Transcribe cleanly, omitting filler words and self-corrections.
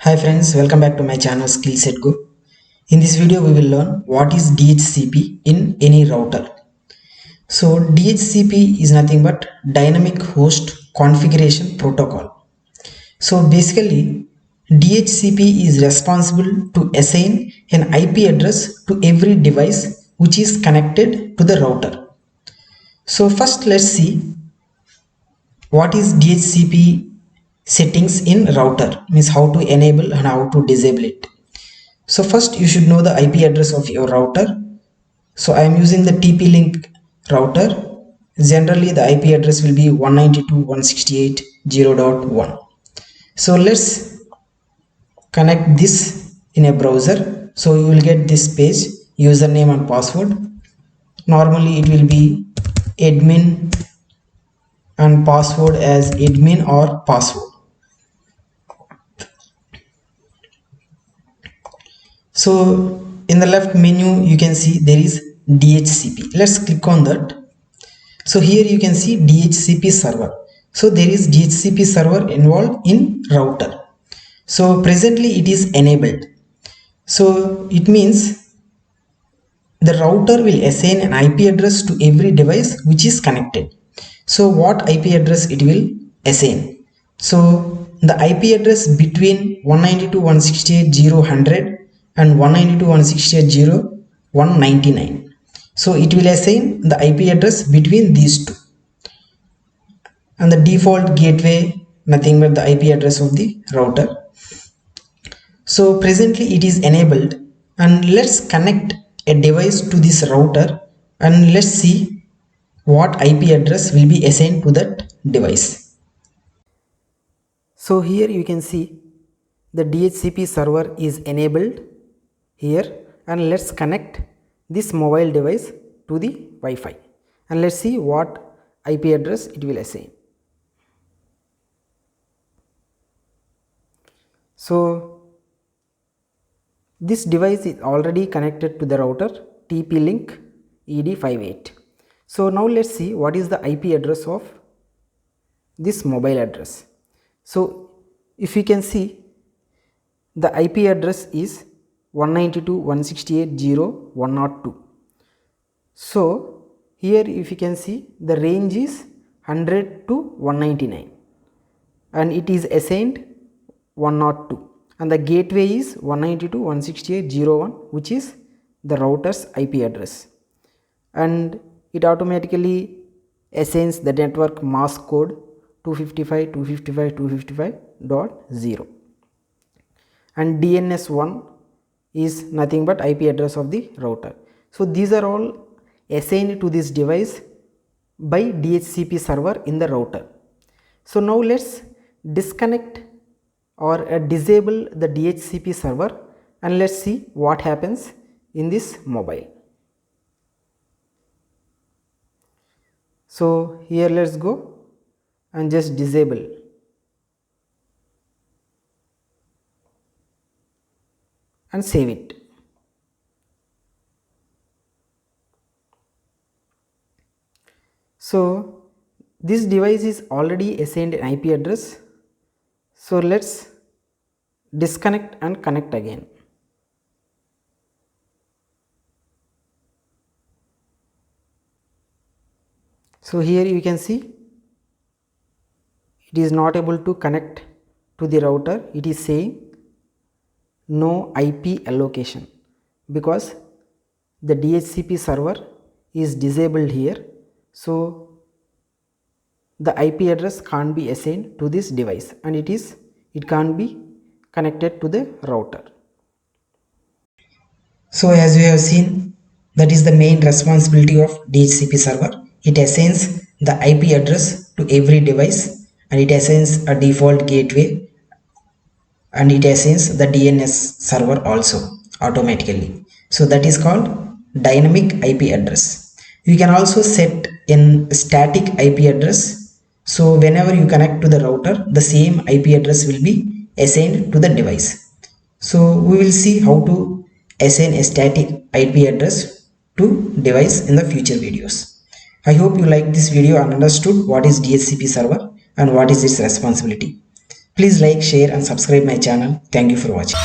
Hi friends, welcome back to my channel Skillset Go. In this video we will learn what is DHCP in any router. So DHCP is nothing but Dynamic Host Configuration Protocol. So basically DHCP is responsible to assign an IP address to every device which is connected to the router. So first let's see what is DHCP settings in router, means how to enable and how to disable it. So first you should know the IP address of your router. So I am using the TP-Link router. Generally the IP address will be 192.168.0.1. So let's connect this in a browser. So you will get this page, username and password. Normally it will be admin and password as admin or password. So in the left menu you can see there is DHCP. Let's click on that. So here you can see DHCP server. So there is DHCP server involved in router. So presently it is enabled. So it means the router will assign an IP address to every device which is connected. So what IP address it will assign? So the IP address between 192.168.0.100 and 192.168.0.199. So it will assign the IP address between these two. And the default gateway, nothing but the IP address of the router. So presently it is enabled, and let's connect a device to this router and let's see what IP address will be assigned to that device. So here you can see the DHCP server is enabled here, and let's connect this mobile device to the Wi-Fi and let's see what IP address it will assign. So this device is already connected to the router TP-Link ED58. So now let's see what is the IP address of this mobile address. So if you can see, the IP address is 192.168.0.102. So here if you can see, the range is 100 to 199 and it is assigned 102, and the gateway is 192.168.0.1, which is the router's IP address, and it automatically assigns the network mask code 255.255.255.0, and DNS1 is nothing but IP address of the router. So these are all assigned to this device by DHCP server in the router. So now let's disconnect or disable the DHCP server and let's see what happens in this mobile. So here let's go and just disable. And save it. So this device is already assigned an IP address. So let's disconnect and connect again. So here you can see it is not able to connect to the router. It is saying no IP allocation because the DHCP server is disabled here. So the IP address can't be assigned to this device and it can't be connected to the router. So as we have seen, that is the main responsibility of DHCP server. It assigns the IP address to every device and it assigns a default gateway and it assigns the DNS server also automatically. So that is called dynamic IP address. You can also set in static IP address. So whenever you connect to the router, the same IP address will be assigned to the device. So we will see how to assign a static IP address to device in the future videos. I hope you liked this video and understood what is DHCP server and what is its responsibility. Please like, share and subscribe my channel. Thank you for watching.